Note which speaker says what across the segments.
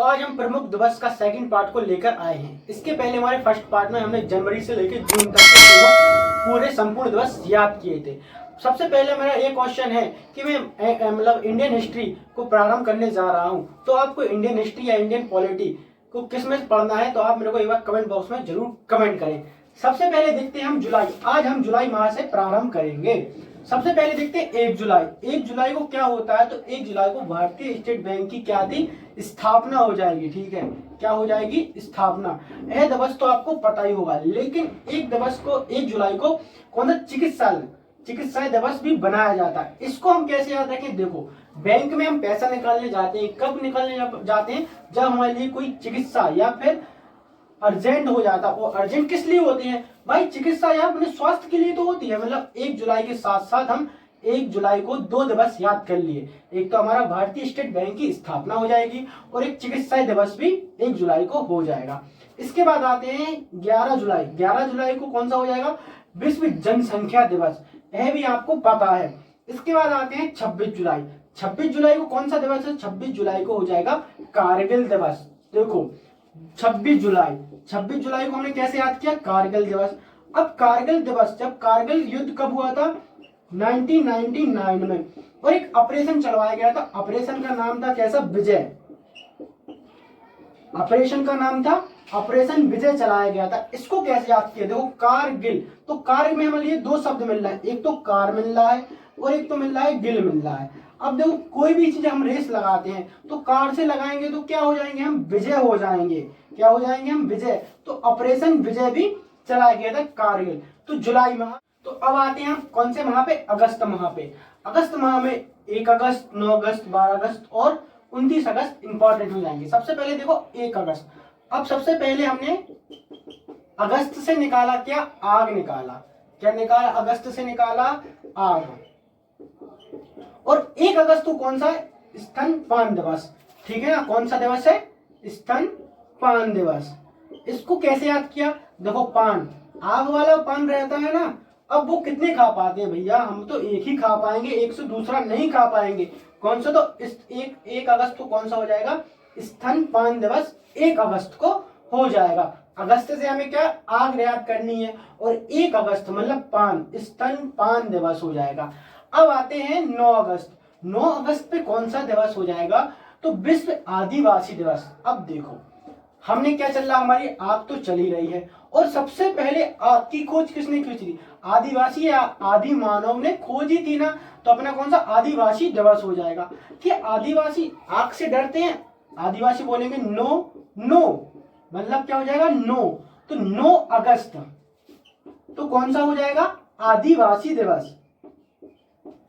Speaker 1: तो आज हम प्रमुख दिवस का सेकंड पार्ट को लेकर आए हैं। इसके पहले हमारे फर्स्ट पार्ट में हमने जनवरी से लेकर जून तक के पूरे संपूर्ण दिवस याद किए थे। सबसे पहले मेरा एक क्वेश्चन है कि मैं मतलब इंडियन हिस्ट्री को प्रारंभ करने जा रहा हूं, तो आपको इंडियन हिस्ट्री या इंडियन पॉलिटी को किस में पढ़ना है, तो आप मेरे को एक बार कमेंट बॉक्स में जरूर कमेंट करें। सबसे पहले देखते हैं हम जुलाई। आज हम जुलाई माह से प्रारंभ करेंगे। सबसे पहले देखते हैं 1 जुलाई। 1 जुलाई को क्या होता है, तो 1 जुलाई को भारतीय स्टेट बैंक की क्या थी, स्थापना हो जाएगी। ठीक है, क्या हो जाएगी, स्थापना। यह दिवस तो आपको पता ही होगा, लेकिन एक दिवस को 1 जुलाई को कौन सा चिकित्सा दिवस भी बनाया जाता है। इसको हम कैसे याद रखें, देखो बैंक में हम पैसा निकालने जाते हैं, कब निकालने जाते हैं, जब हमारे लिए कोई चिकित्सा या फिर अर्जेंट हो जाता है। और अर्जेंट किस लिए होती है भाई, चिकित्सा या अपने स्वास्थ्य के लिए तो होती है। मतलब 1 जुलाई के साथ साथ हम 1 जुलाई को 2 दिवस याद कर लिए। एक तो हमारा भारतीय स्टेट बैंक की स्थापना हो जाएगी और एक चिकित्सा दिवस भी 1 जुलाई को हो जाएगा। इसके बाद आते हैं 11 जुलाई। 11 जुलाई को कौन सा हो जाएगा, विश्व जनसंख्या दिवस, यह भी आपको पता है। इसके बाद आते हैं 26 जुलाई। 26 जुलाई को कौन सा दिवस है, 26 जुलाई को हो जाएगा कारगिल दिवस। देखो 26 जुलाई को हमने कैसे याद किया, कारगिल दिवस। अब कारगिल दिवस, जब कारगिल युद्ध कब हुआ था, 1999 में, और एक ऑपरेशन चलवाया गया था। ऑपरेशन का नाम था कैसा, विजय। ऑपरेशन का नाम था ऑपरेशन विजय चलाया गया था। इसको कैसे याद किया, देखो कारगिल, तो कारगिल में हमारे लिए 2 शब्द मिल रहा है, एक तो कार मिल रहा है और एक तो मिल रहा है गिल मिल रहा है। अब देखो कोई भी चीज हम रेस लगाते हैं तो कार से लगाएंगे तो क्या हो जाएंगे, हम विजय हो जाएंगे। क्या हो जाएंगे, हम विजय। तो ऑपरेशन विजय भी चलाया गया था कारगिल। तो जुलाई माह। तो अब आते हैं हम कौन से माह पे, अगस्त माह पे। अगस्त माह में 1 अगस्त, 9 अगस्त, 12 अगस्त और 29 अगस्त इंपॉर्टेंट हो जाएंगे। सबसे पहले देखो 1 अगस्त। अब सबसे पहले हमने अगस्त से निकाला क्या, आग निकाला। क्या निकाला, अगस्त से निकाला आग। और 1 अगस्त को कौन सा है, स्तनपान दिवस। ठीक है ना, कौन सा दिवस है, स्तनपान दिवस। इसको कैसे याद किया, देखो पान, आग वाला पान रहता है ना, अब वो कितने खा पाते हैं भैया, हम तो एक ही खा पाएंगे, एक से दूसरा नहीं खा पाएंगे। कौन सा, तो इस 1 अगस्त को कौन सा हो जाएगा, स्तनपान दिवस 1 अगस्त को हो जाएगा। अगस्त से हमें क्या, आग याद करनी है, और 1 अगस्त मतलब पान, स्तनपान दिवस हो जाएगा। अब आते हैं 9 अगस्त। 9 अगस्त पे कौन सा दिवस हो जाएगा, तो विश्व आदिवासी दिवस। अब देखो हमने क्या चल रहा, हमारी आग तो चली रही है, और सबसे पहले आग की खोज किसने की थी, आदिवासी या आदि मानव ने खोजी थी ना, तो अपना कौन सा, आदिवासी दिवस हो जाएगा। कि आदिवासी आग से डरते हैं, आदिवासी बोलेंगे नो नो, मतलब क्या हो जाएगा, नो। तो 9 अगस्त तो कौन सा हो जाएगा, आदिवासी दिवस।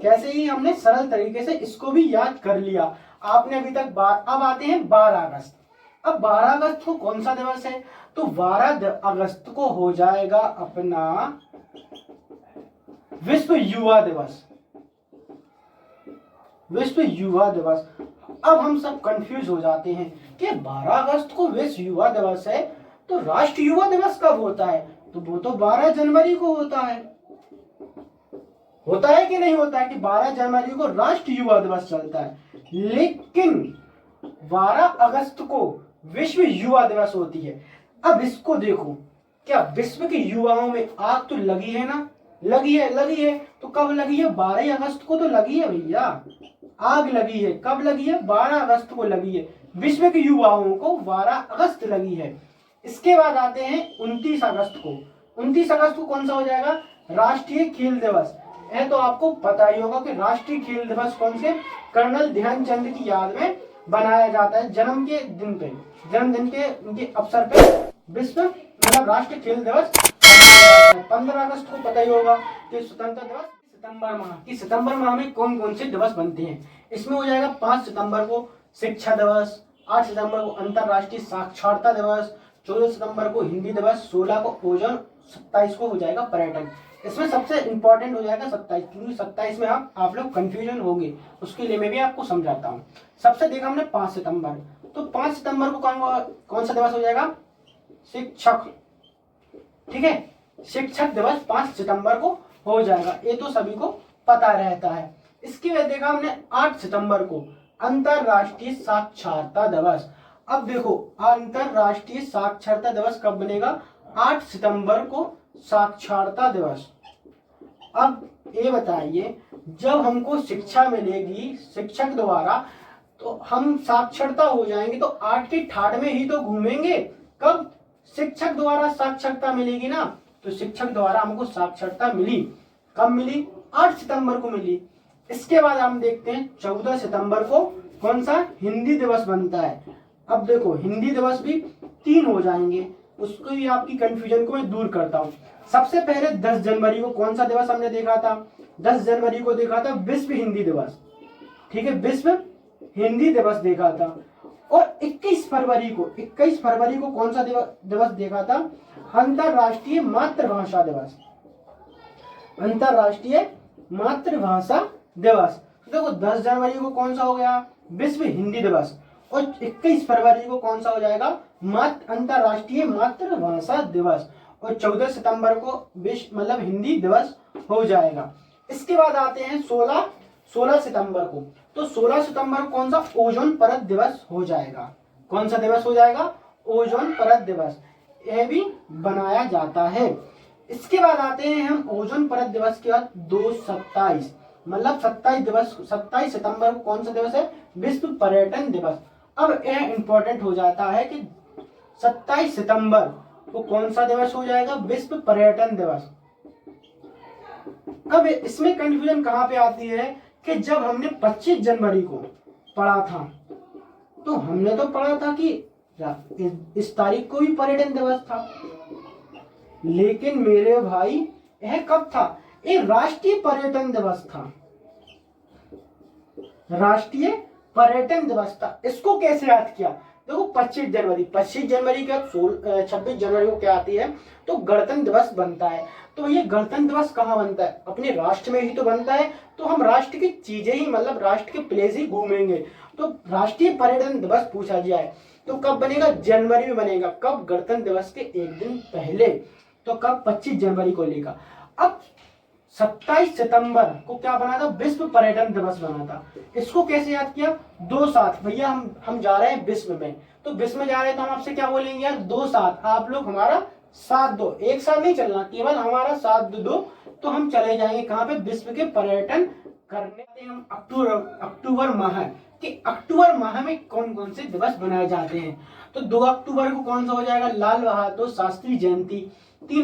Speaker 1: कैसे ही हमने सरल तरीके से इसको भी याद कर लिया आपने अभी तक। अब आते हैं 12 अगस्त। अब 12 अगस्त को कौन सा दिवस है, तो 12 अगस्त को हो जाएगा अपना विश्व युवा दिवस। विश्व युवा दिवस। अब हम सब कंफ्यूज हो जाते हैं कि 12 अगस्त को विश्व युवा दिवस है, तो राष्ट्रीय युवा दिवस कब होता है, तो वो तो 12 जनवरी को होता है। होता है कि नहीं होता है, कि 12 जनवरी को राष्ट्रीय युवा दिवस चलता है, लेकिन 12 अगस्त को विश्व युवा दिवस होती है। अब इसको देखो, क्या विश्व के युवाओं में आग तो लगी है ना, लगी है। तो कब लगी है, 12 अगस्त को तो लगी है भैया, आग लगी है। कब लगी है, 12 अगस्त को लगी है। विश्व के युवाओं को 12 अगस्त लगी है। इसके बाद आते हैं 29 अगस्त को। 29 अगस्त को कौन सा हो जाएगा, राष्ट्रीय खेल दिवस। है तो आपको पता ही होगा कि राष्ट्रीय खेल दिवस कौन से, कर्नल ध्यानचंद की याद में बनाया जाता है। जन्मदिन के उनके अवसर पे विश्व मतलब राष्ट्रीय खेल दिवस 15 अगस्त को पता ही होगा कि स्वतंत्रता दिवस। सितंबर माह में कौन कौन से दिवस बनते हैं, इसमें हो जाएगा 5 सितंबर को शिक्षा दिवस, 8 सितंबर को अंतरराष्ट्रीय साक्षरता दिवस, 14 सितंबर को हिंदी दिवस, 16 को ओजोन, 27 को हो जाएगा पर्यटन। इसमें सबसे इंपॉर्टेंट हो जाएगा 27, क्योंकि 27 में आप लोग कंफ्यूजन होंगे, उसके लिए मैं भी आपको समझाता हूँ। सबसे देखा हमने 5 सितंबर, तो 5 सितंबर को कौन सा दिवस हो जाएगा, शिक्षक। ठीक है, शिक्षक दिवस 5 सितंबर को हो जाएगा, ये तो सभी को पता रहता है। इसके बाद देखा हमने 8 सितंबर को अंतरराष्ट्रीय साक्षरता दिवस। अब देखो अंतरराष्ट्रीय साक्षरता दिवस कब बनेगा, 8 सितंबर को साक्षरता दिवस। अब ये बताइए, जब हमको शिक्षा मिलेगी शिक्षक द्वारा तो हम साक्षरता हो जाएंगे, तो 8 की ठाठ में ही तो घूमेंगे। कब, शिक्षक द्वारा साक्षरता मिलेगी ना, तो शिक्षक द्वारा हमको साक्षरता मिली, कब मिली, 8 सितंबर को मिली। इसके बाद हम देखते हैं 14 सितंबर को कौन सा हिंदी दिवस बनता है। अब देखो हिंदी दिवस भी 3 हो जाएंगे, उसको भी आपकी कंफ्यूजन को मैं दूर करता हूँ। सबसे पहले 10 जनवरी को कौन सा दिवस हमने देखा था, 10 जनवरी को देखा था विश्व हिंदी दिवस, ठीक है, विश्व हिंदी दिवस देखा था। और 21 फरवरी को कौन सा दिवस देखा था, अंतरराष्ट्रीय मातृभाषा दिवस, अंतरराष्ट्रीय मातृभाषा दिवस। तो देखो 10 जनवरी को कौन सा हो गया, विश्व हिंदी दिवस, और 21 फरवरी को कौन सा हो जाएगा, अंतरराष्ट्रीय मातृभाषा दिवस, और 14 सितंबर को विश्व मतलब हिंदी दिवस हो जाएगा। इसके बाद आते हैं 16 सितंबर को, तो 16 सितंबर कौन सा, ओजोन परत दिवस हो जाएगा। कौन सा दिवस हो जाएगा, ओजोन परत दिवस, यह भी बनाया जाता है। इसके बाद आते हैं हम ओजोन परत दिवस के बाद 2/27 मतलब 27 सितंबर को कौन सा दिवस है, विश्व पर्यटन दिवस। अब यह इंपॉर्टेंट हो जाता है कि 27 सितंबर को कौन सा दिवस हो जाएगा, विश्व पर्यटन दिवस। अब इसमें कंफ्यूजन कहां पे आती है कि जब हमने 25 जनवरी को पढ़ा था, तो हमने तो पढ़ा था कि इस तारीख को भी पर्यटन दिवस था, लेकिन मेरे भाई यह कब था, ये राष्ट्रीय पर्यटन दिवस था, राष्ट्रीय पर्यटन दिवस था। इसको कैसे याद किया, देखो 25 जनवरी के 26 जनवरी को क्या आती है, तो गणतंत्र दिवस बनता है। तो ये गणतंत्र दिवस कहाँ बनता है, अपने राष्ट्र में ही तो बनता है, तो हम राष्ट्र की चीजें ही मतलब राष्ट्र के प्लेस ही घूमेंगे। तो राष्ट्रीय पर्यटन दिवस पूछा जाए तो कब बनेगा, जनवरी में बनेगा। कब, गणतंत्र दिवस के एक दिन पहले, तो कब, 25 जनवरी को लेगा। अब 27 सितंबर को क्या बना था, विश्व पर्यटन दिवस बना था। इसको कैसे याद किया, 2/7 भैया हम जा रहे हैं विश्व में, तो विश्व में जा रहे हैं तो हम आपसे क्या बोलेंगे यार, 2/7 आप लोग हमारा साथ दो, एक साथ नहीं चलना, केवल हमारा साथ दो, तो हम चले जाएंगे कहाँ पे, विश्व के पर्यटन करने। हम अक्टूबर माह कि अक्टूबर माह में कौन कौन से दिवस बनाए जाते हैं, तो 2 अक्टूबर को कौन सा हो जाएगा, लाल बहादुर शास्त्री जयंती। 2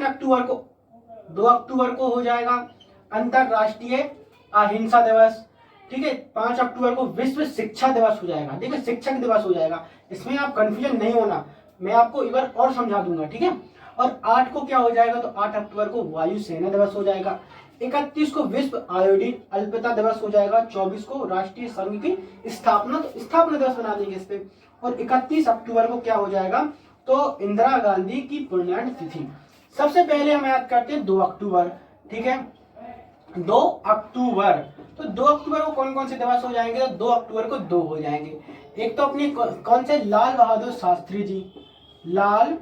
Speaker 1: अक्टूबर को हो जाएगा अंतरराष्ट्रीय अहिंसा दिवस, ठीक है। 5 अक्टूबर को विश्व शिक्षा दिवस हो जाएगा, देखिए शिक्षक दिवस हो जाएगा, इसमें आप कंफ्यूजन नहीं होना, मैं आपको एक बार और समझा दूंगा, ठीक है। और 8 को क्या हो जाएगा, तो 8 अक्टूबर को वायु सेना दिवस हो जाएगा। 31 को विश्व आयोडीन अल्पता दिवस हो जाएगा। 24 को राष्ट्रीय संघ की स्थापना दिवस बना देंगे इस पे। और 31 अक्टूबर को क्या हो जाएगा, तो इंदिरा गांधी की पुण्यतिथि तिथि। सबसे पहले हम याद करते हैं 2 अक्टूबर, ठीक है, 2 अक्टूबर। तो 2 अक्टूबर को कौन कौन से दिवस हो जाएंगे, तो 2 अक्टूबर को 2 हो जाएंगे। एक तो अपने कौन से, लाल बहादुर शास्त्री जी, लाल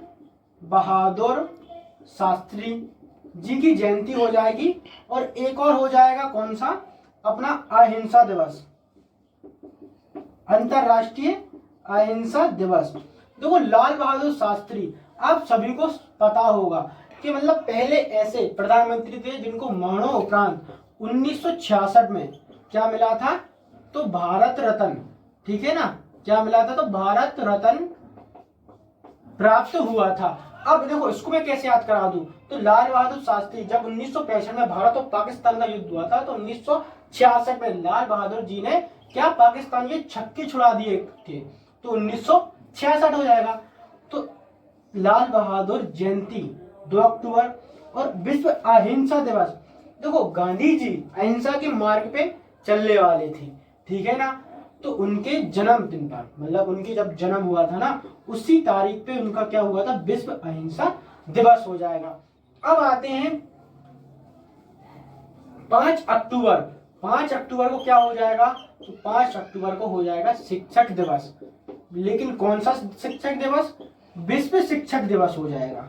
Speaker 1: बहादुर शास्त्री जी की जयंती हो जाएगी। और एक और हो जाएगा कौन सा, अपना अहिंसा दिवस, अंतरराष्ट्रीय अहिंसा दिवस। देखो लाल बहादुर शास्त्री, आप सभी को पता होगा कि मतलब पहले ऐसे प्रधानमंत्री थे जिनको मरणोपरांत 1966 में क्या मिला था, तो भारत रत्न, ठीक है ना, क्या मिला था, तो भारत रत्न प्राप्त हुआ था। अब देखो इसको मैं कैसे याद करा दूं, तो लाल बहादुर शास्त्री जब 1965 में भारत और पाकिस्तान का युद्ध हुआ था, तो 1966 में लाल बहादुर जी ने क्या पाकिस्तान के छक्के छुड़ा दिए थे, तो 1966 हो जाएगा। तो लाल बहादुर जयंती 2 अक्टूबर। और विश्व अहिंसा दिवस, देखो गांधी जी अहिंसा के मार्ग पे चलने वाले थे, ठीक है ना, तो उनके जन्मदिन पर मतलब उनके जब जन्म हुआ था ना, उसी तारीख पे उनका क्या हुआ था, विश्व अहिंसा दिवस हो जाएगा। अब आते हैं 5 अक्टूबर। 5 अक्टूबर को क्या हो जाएगा, तो 5 अक्टूबर को हो जाएगा शिक्षक दिवस। लेकिन कौन सा शिक्षक दिवस, विश्व शिक्षक दिवस हो जाएगा।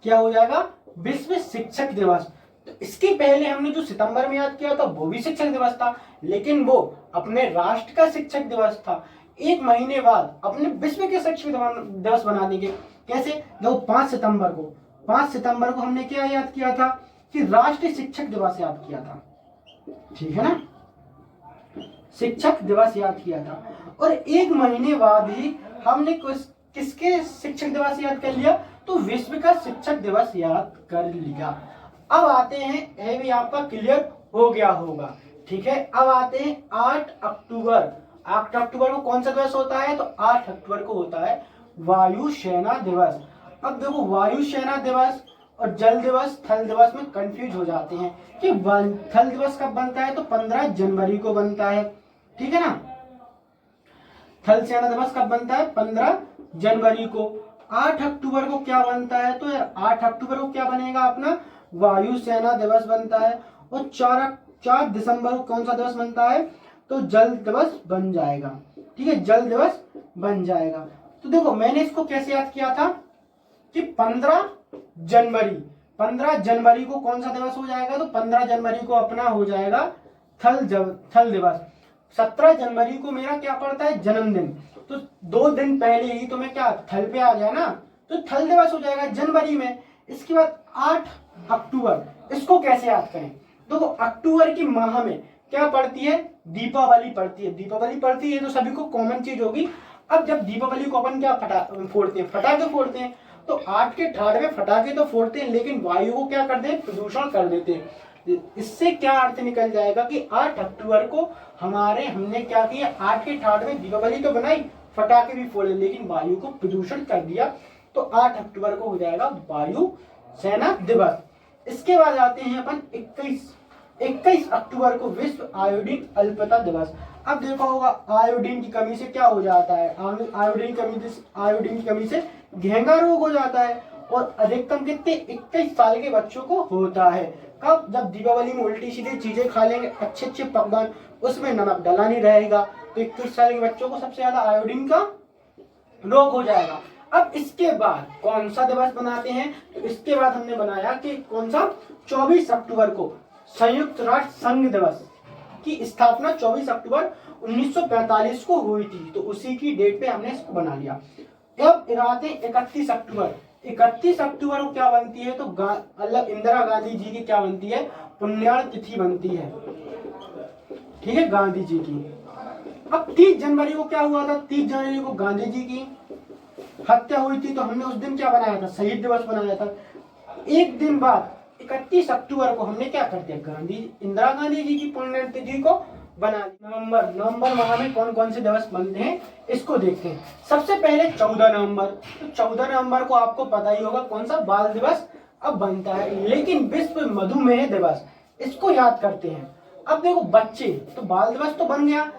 Speaker 1: क्या हो जाएगा, विश्व शिक्षक दिवस। तो इसके पहले हमने जो सितंबर में याद किया था वो भी शिक्षक दिवस था, लेकिन वो अपने राष्ट्र का शिक्षक दिवस था। 1 महीने बाद अपने विश्व के शिक्षक दिवस बना देंगे। कैसे? देखो 5 सितंबर को हमने क्या याद किया था कि राष्ट्रीय शिक्षक दिवस याद किया था, ठीक है ना, शिक्षक दिवस याद किया था। और 1 महीने बाद ही हमने किसके शिक्षक दिवस याद कर लिया? तो विश्व का शिक्षक दिवस याद कर लिया। अब आते हैं, ये भी आपका क्लियर हो गया होगा, ठीक है। अब आते हैं 8 अक्टूबर। 8 अक्टूबर को कौन सा दिवस होता है? तो 8 अक्टूबर को होता है वायु सेना दिवस। अब देखो वायु सेना दिवस और जल दिवस, थल दिवस में कंफ्यूज हो जाते हैं कि थल दिवस कब बनता है? तो 15 जनवरी को बनता है, ठीक है ना। थल सेना दिवस कब बनता है? 15 जनवरी को। 8 अक्टूबर को क्या बनता है? तो यार 8 अक्टूबर को क्या बनेगा अपना? वायु सेना दिवस बनता है। और 4 दिसंबर को कौन सा दिवस बनता है? तो जल दिवस बन जाएगा, ठीक है, जल दिवस बन जाएगा। तो देखो मैंने इसको कैसे याद किया था कि 15 जनवरी को कौन सा दिवस हो जाएगा? तो 15 जनवरी को अपना हो जाएगा थल दिवस। 17 जनवरी को मेरा क्या पड़ता है? जन्मदिन। तो 2 दिन पहले ही तो मैं क्या थल पे आ गया ना, तो थल दिवस हो जाएगा जनवरी में। इसके बाद 8 अक्टूबर, इसको कैसे याद करें? देखो अक्टूबर की माह में क्या पड़ती है? दीपावली पड़ती है। दीपावली पड़ती है तो सभी को कॉमन चीज होगी। अब जब दीपावली को अपन क्या फोड़ते हैं? फटाके फोड़ते हैं। तो 8 के ठाड़ में फटाके तो फोड़ते हैं, लेकिन वायु को क्या करते हैं? प्रदूषण कर देते हैं। इससे क्या अर्थ निकल जाएगा कि 8 अक्टूबर को हमने क्या किया? 8 के ठाड़ में दीपावली तो बनाई, फटाके भी फोड़े, लेकिन वायु को प्रदूषण कर दिया। तो 8 अक्टूबर को हो जाएगा वायु सेना दिवस। इसके बाद आते हैं अपन 21 अक्टूबर को विश्व आयोडीन अल्पता दिवस। अब देखा होगा आयोडीन की कमी से क्या हो जाता है? आयोडीन की कमी से घेंगा रोग हो जाता है। और अधिकतम कितने? 21 साल के बच्चों को होता है। कब? जब दीपावली में उल्टी सीधी चीजें खा लेंगे, अच्छे पकवान, उसमें नमक डला नहीं रहेगा, तो 21 साल के बच्चों को सबसे ज्यादा आयोडीन का रोग हो जाएगा। अब इसके बाद कौन सा दिवस बनाते हैं? तो इसके बाद हमने बनाया कि कौन सा? 24 अक्टूबर को संयुक्त राष्ट्र संघ दिवस की स्थापना 24 अक्टूबर 1945 को हुई थी, तो उसी की डेट पे हमने इसको बना लिया। अब इरादे 31 अक्टूबर। 31 अक्टूबर को क्या बनती है? तो इंदिरा गांधी जी की क्या बनती है? पुण्यतिथि बनती है, ठीक है, गांधी जी की। अब 30 जनवरी को क्या हुआ था? 30 जनवरी को गांधी जी की हत्या हुई थी, तो हमने उस दिन क्या बनाया था? शहीद दिवस बनाया था। एक दिन बाद 31 अक्टूबर को हमने क्या कर दिया? इंदिरा गांधी जी की पुण्यतिथि को बना दिया। नवंबर माह में कौन कौन से दिवस बनते हैं इसको देखते हैं। सबसे पहले 14 नवंबर। तो 14 नवंबर को आपको पता ही होगा कौन सा बाल दिवस अब बनता है, लेकिन विश्व मधुमेह दिवस, इसको याद करते हैं। अब देखो बच्चे, तो बाल दिवस तो बन गया।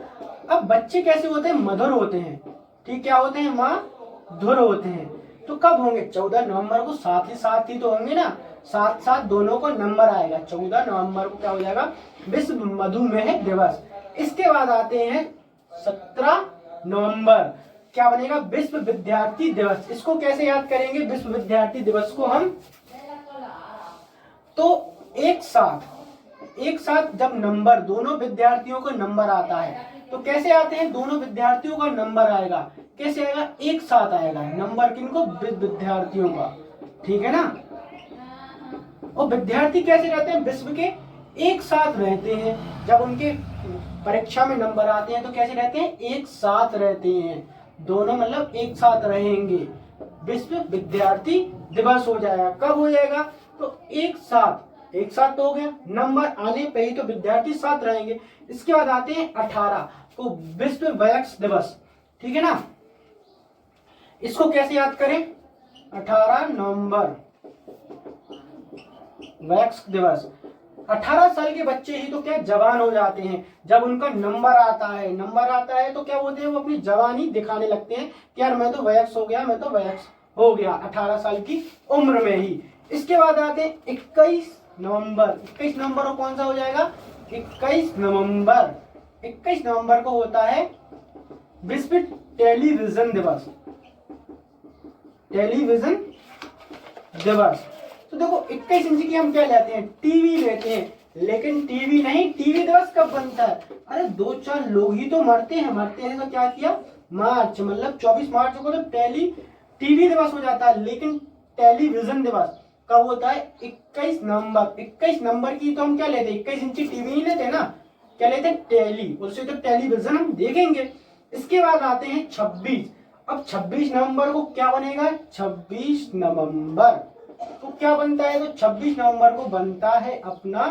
Speaker 1: अब बच्चे कैसे होते हैं? मधुर होते हैं, ठीक, क्या होते हैं? मधुर होते हैं। तो कब होंगे? 14 नवंबर को साथ ही तो होंगे ना, साथ दोनों को नंबर आएगा। 14 नवंबर को क्या हो जाएगा? विश्व मधुमेह दिवस। इसके बाद आते हैं 17 नवंबर, क्या बनेगा? विश्व विद्यार्थी दिवस। इसको कैसे याद करेंगे विश्व विद्यार्थी दिवस को हम? तो एक साथ जब नंबर, दोनों विद्यार्थियों को नंबर आता है, तो कैसे आते हैं? दोनों विद्यार्थियों का नंबर आएगा। कैसे आएगा? एक साथ आएगा नंबर, किनको? विद्यार्थियों का, ठीक है ना। और विद्यार्थी कैसे रहते हैं? विश्व के एक साथ रहते हैं। जब उनके परीक्षा में नंबर आते हैं तो कैसे रहते हैं? एक साथ रहते हैं, दोनों मतलब एक साथ रहेंगे। विश्व विद्यार्थी दिवस हो जाएगा। कब हो जाएगा? तो एक साथ तो हो गया, नंबर आने पे ही तो विद्यार्थी साथ रहेंगे। इसके बाद आते हैं 18 को विश्व वयस्क दिवस, ठीक है ना। इसको कैसे याद करें? 18 नवंबर वयस्क दिवस। 18 साल के बच्चे ही तो क्या जवान हो जाते हैं। जब उनका नंबर आता है तो क्या होते हैं? वो अपनी जवानी दिखाने लगते हैं कि यार मैं तो वयस्क हो गया 18 साल की उम्र में ही। इसके बाद आते हैं 21 नवंबर। 21 नवंबर को कौन सा हो जाएगा? 21 नवंबर को होता है विश्व टेलीविजन दिवस। तो देखो 21 इंच की हम क्या लेते हैं? टीवी लेते हैं, लेकिन टीवी नहीं, टीवी दिवस कब बनता है? अरे 2-4 लोग ही तो मरते हैं तो क्या किया? मार्च मतलब 24 मार्च को तो टीवी दिवस हो जाता है, लेकिन टेलीविजन दिवस कब होता है? 21 नवंबर। 21 नवंबर की तो हम क्या लेते हैं, 21 इंची टीवी नहीं लेते ना, क्या लेते हैं? टेली, उससे तो टेलीविजन हम देखेंगे। इसके बाद आते हैं 26। अब 26 नवंबर को क्या बनेगा? 26 नवंबर को क्या बनता है? तो 26 नवंबर को बनता है अपना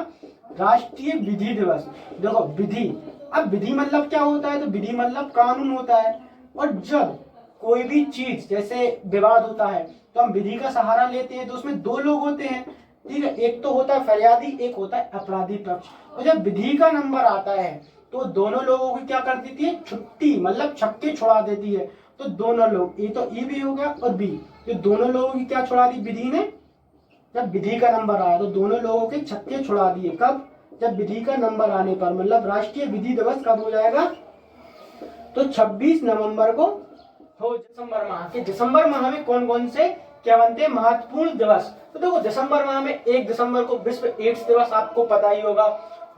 Speaker 1: राष्ट्रीय विधि दिवस। देखो विधि, अब विधि मतलब क्या होता है? तो विधि मतलब कानून होता है। और जब कोई भी चीज जैसे विवाद होता है तो हम विधि का सहारा लेते हैं, तो उसमें दो लोग होते हैं, ठीक है, एक तो होता है फरियादी, एक होता है अपराधी पक्ष। और जब विधि का नंबर आता है तो दोनों लोगों की क्या कर देती है? छुट्टी, मतलब छक्के छुड़ा देती है। तो दोनों लोग, ये तो ई भी हो गया और बी, तो दोनों लोगों की क्या छुड़ा दी विधि ने? जब विधि का नंबर आया तो दोनों लोगों के छक्के छुड़ा दिए। कब? जब विधि का नंबर आने पर, मतलब राष्ट्रीय विधि दिवस कब हो जाएगा? तो 26 नवंबर को हो। दिसंबर माह के, दिसंबर माह में कौन कौन से क्या बनते हैं महत्वपूर्ण दिवस? तो देखो दिसंबर माह में 1 दिसंबर को विश्व एड्स दिवस, आपको पता ही होगा।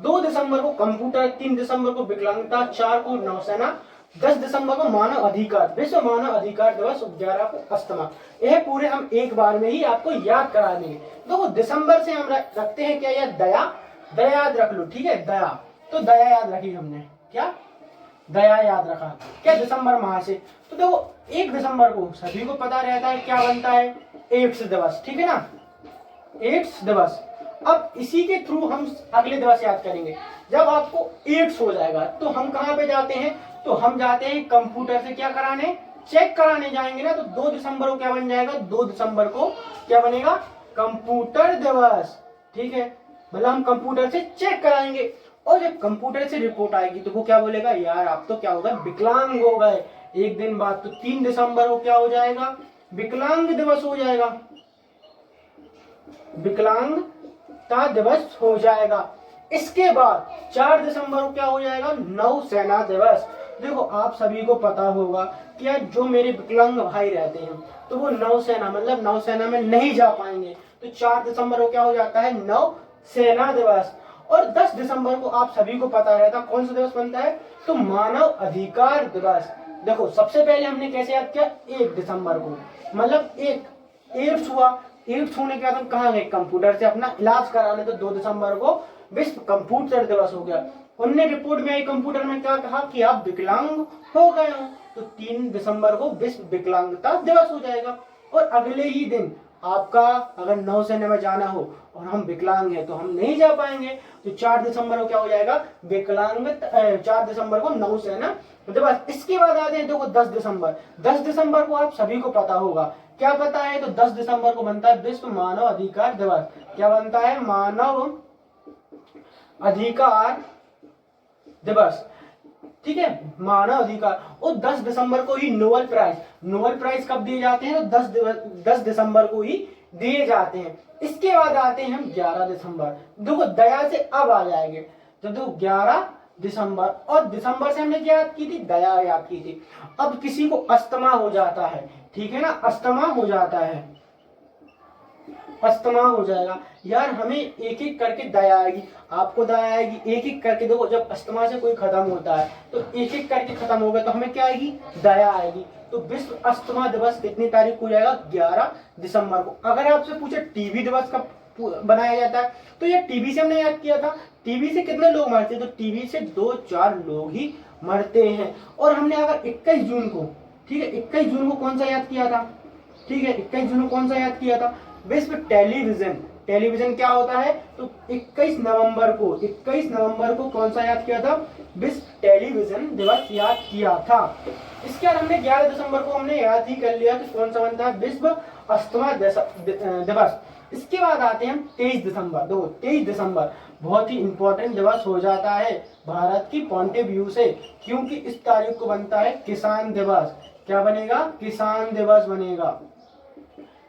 Speaker 1: 2 दिसंबर को कंप्यूटर, 3 दिसंबर को विकलांगता, 4 को नौसेना, 10 दिसंबर को मानव अधिकार, विश्व मानव अधिकार दिवस, 11 को अस्थमा। यह पूरे हम एक बार में ही आपको याद करा देंगे। देखो दिसंबर से हम रखते हैं क्या याद? दया, दया याद रख लो, ठीक है, दया। तो दया याद रखी हमने, क्या? दया याद रखा क्या दिसंबर माह से। तो देखो 1 दिसंबर को सभी को पता रहता है क्या बनता है? एड्स दिवस, ठीक है ना, एड्स दिवस। अब इसी के थ्रू हम अगले दिवस याद करेंगे। जब आपको एड्स हो जाएगा तो हम कहाँ पे जाते हैं? तो हम जाते हैं कंप्यूटर से क्या कराने? चेक कराने जाएंगे ना। तो 2 दिसंबर को क्या बन जाएगा? 2 दिसंबर को क्या बनेगा? कंप्यूटर दिवस, ठीक है, मतलब हम कंप्यूटर से चेक कराएंगे। और जब कंप्यूटर से रिपोर्ट आएगी तो वो क्या बोलेगा? यार आप तो क्या होगा? विकलांग हो गए। एक दिन बाद तो 3 दिसंबर को क्या हो जाएगा? विकलांग दिवस हो जाएगा, विकलांगता दिवस हो जाएगा। इसके बाद 4 दिसंबर को क्या हो जाएगा? नौसेना दिवस। देखो आप सभी को पता होगा कि यार जो मेरे विकलांग भाई रहते हैं तो वो नौसेना, मतलब नौसेना में नहीं जा पाएंगे। तो 4 दिसंबर को क्या हो जाता है? नौसेना दिवस। और 10 दिसंबर को आप सभी को पता रहता कौन सा दिवस बनता है? तो मानव अधिकार दिवस। देखो सबसे पहले हमने कैसे याद किया? 1 दिसंबर को, मतलब एक एड्स हुआ, एड्स होने के बाद हम कहाँ गए? कंप्यूटर से अपना इलाज कराने। तो 2 दिसंबर को विश्व कंप्यूटर दिवस हो गया। उनने रिपोर्ट में आई कंप्यूटर में क्या कहा कि आप विकलांग हो गए हो। तो 3 दिसंबर को विश्व विकलांगता दिवस हो जाएगा। और अगले ही दिन आपका अगर नौसेना में जाना हो और हम विकलांग हैं तो हम नहीं जा पाएंगे। तो 4 दिसंबर को क्या हो जाएगा? 4 दिसंबर को नौसेना दिवस। इसके बाद आते हैं देखो 10 दिसंबर। 10 दिसंबर को आप सभी को पता होगा, क्या पता है? तो 10 दिसंबर को बनता है विश्व मानव अधिकार दिवस। क्या बनता है? मानव अधिकार दिवस, ठीक है, मानव अधिकार। और 10 दिसंबर को ही नोबेल प्राइज, नोबेल प्राइज कब दिए जाते हैं? तो 10 दिसंबर को ही दिए जाते हैं। इसके बाद आते हैं हम 11 दिसंबर। देखो दया से अब आ जाएंगे तो देखो 11 दिसंबर, और दिसंबर से हमने क्या याद की थी? दया याद की थी। अब किसी को अस्थमा हो जाता है, ठीक है ना, अस्थमा हो जाता है, अस्थमा हो जाएगा। यार हमें एक एक करके दया आएगी, आपको दया आएगी, एक एक करके। देखो जब अस्थमा से कोई खत्म होता है तो एक एक करके खत्म होगा तो हमें क्या आएगी? दया आएगी। तो विश्व अस्थमा दिवस कितनी तारीख को जाएगा? 11 दिसंबर को। अगर आपसे पूछे टीबी दिवस कब बनाया जाता है तो ये टीबी से हमने याद किया था। टीबी से कितने लोग मरते हैं? तो टीबी से 2-4 लोग ही मरते हैं। और हमने अगर 21 जून को, ठीक है, 21 जून को कौन सा याद किया था? ठीक है, 21 जून को कौन सा याद किया था? विश्व टेलीविजन, टेलीविजन क्या होता है? तो 21 नवंबर को, 21 नवंबर को कौन सा याद किया था? विश्व टेलीविजन दिवस याद किया था। इसके बाद हमने 11 दिसंबर को हमने याद ही कर लिया कि कौन सा बनता है? विश्व अस्थमा दिवस। इसके बाद आते हैं हम 23 दिसंबर। दो 23 दिसंबर बहुत ही इंपॉर्टेंट दिवस हो जाता है भारत की पॉइंट ऑफ व्यू से, क्योंकि इस तारीख को बनता है किसान दिवस। क्या बनेगा? किसान दिवस बनेगा।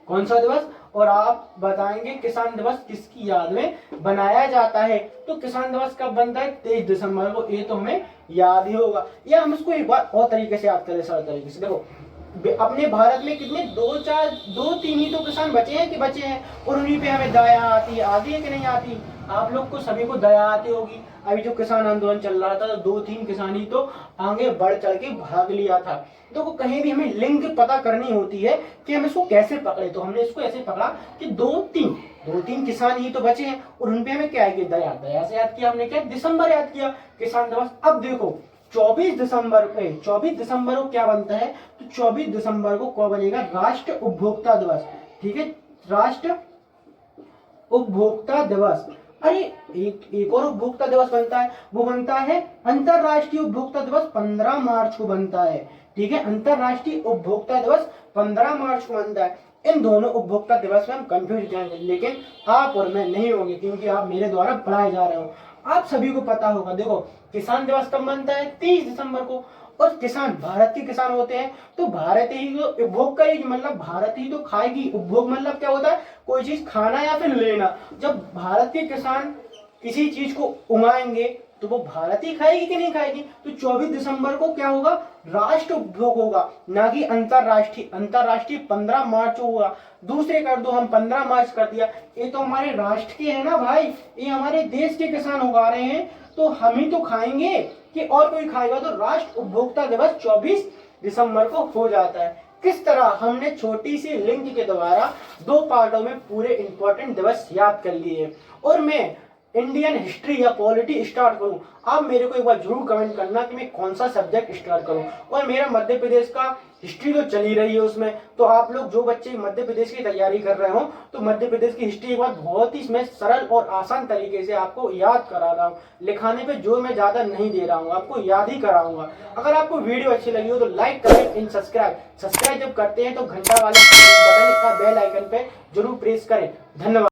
Speaker 1: कौन सा दिवस? और आप बताएंगे किसान दिवस किसकी याद में बनाया जाता है? तो किसान दिवस कब बनता है? 23 दिसंबर को। ये तो हमें याद ही होगा। या हम इसको एक बार और तरीके से याद करें, सरल तरीके से। देखो अपने भारत में कितने 2-3 ही तो किसान बचे हैं कि बचे हैं, और उन्हीं पे हमें दया आती है कि नहीं आती? आप लोग को सभी को दया आती होगी। अभी जो किसान आंदोलन चल रहा था तो 2-3 किसान ही तो आगे बढ़ चढ़ के भाग लिया था। तो कहीं भी हमें लिंक पता करनी होती है कि हम इसको कैसे पकड़े, तो हमने इसको ऐसे पकड़ा कि 2-3 किसान ही तो बचे हैं और उनपे हमें क्या है कि दया से याद किया हमने, क्या दिसंबर याद किया किसान दिवस। अब देखो 24 दिसंबर को क्या बनता है, तो 24 दिसंबर को क्या बनेगा, राष्ट्र उपभोक्ता दिवस। ठीक है, राष्ट्र उपभोक्ता दिवस। अरे एक और उपभोक्ता दिवस बनता है, वो बनता है अंतरराष्ट्रीय उपभोक्ता दिवस 15 मार्च को बनता है। ठीक है, अंतरराष्ट्रीय उपभोक्ता दिवस 15 मार्च को बनता है। इन दोनों उपभोक्ता दिवस में हम कंफ्यूज जाएंगे, लेकिन आप और मैं नहीं होंगे क्योंकि आप मेरे द्वारा पढ़ाए जा रहे हो। आप सभी को पता होगा, देखो किसान दिवस कब बनता है, 30 दिसंबर को। और किसान भारत के किसान होते हैं, तो भारत ही तो उपभोग करेगी, मतलब भारत ही तो खाएगी। उपभोग मतलब क्या होता है, कोई चीज खाना या फिर लेना। जब भारत के किसान किसी चीज को उगाएंगे तो वो भारत ही खाएगी कि नहीं खाएगी। तो 24 दिसंबर को क्या होगा, राष्ट्र उपभोग होगा, ना कि अंतरराष्ट्रीय। अंतरराष्ट्रीय 15 मार्च होगा। दूसरे कर दो, हम 15 मार्च कर दिया, ये तो हमारे राष्ट्र के है ना भाई, ये हमारे देश के किसान उगा रहे हैं, तो हम ही तो खाएंगे कि और कोई खाएगा। तो राष्ट्र उपभोक्ता दिवस 24 दिसंबर को हो जाता है। किस तरह हमने छोटी सी लिंक के द्वारा 2 पार्टों में पूरे इंपॉर्टेंट दिवस याद कर लिए। और मैं इंडियन हिस्ट्री या पॉलिटी स्टार्ट करूं, आप मेरे को एक बार जरूर कमेंट करना कि मैं कौन सा सब्जेक्ट स्टार्ट करूं। और मेरा मध्य प्रदेश का हिस्ट्री तो चली रही है उसमें, तो आप लोग जो बच्चे मध्य प्रदेश की तैयारी कर रहे हो, तो मध्य प्रदेश की हिस्ट्री एक बार बहुत ही मैं सरल और आसान तरीके से आपको याद करा रहा हूँ। लिखाने पे जोर मैं ज्यादा नहीं दे रहा हूँ, आपको याद ही कराऊंगा। अगर आपको वीडियो अच्छी लगी हो तो लाइक करें एंड सब्सक्राइब जब करते हैं तो घंटा वाले बटन का बेल आइकन पे जरूर प्रेस करें। धन्यवाद।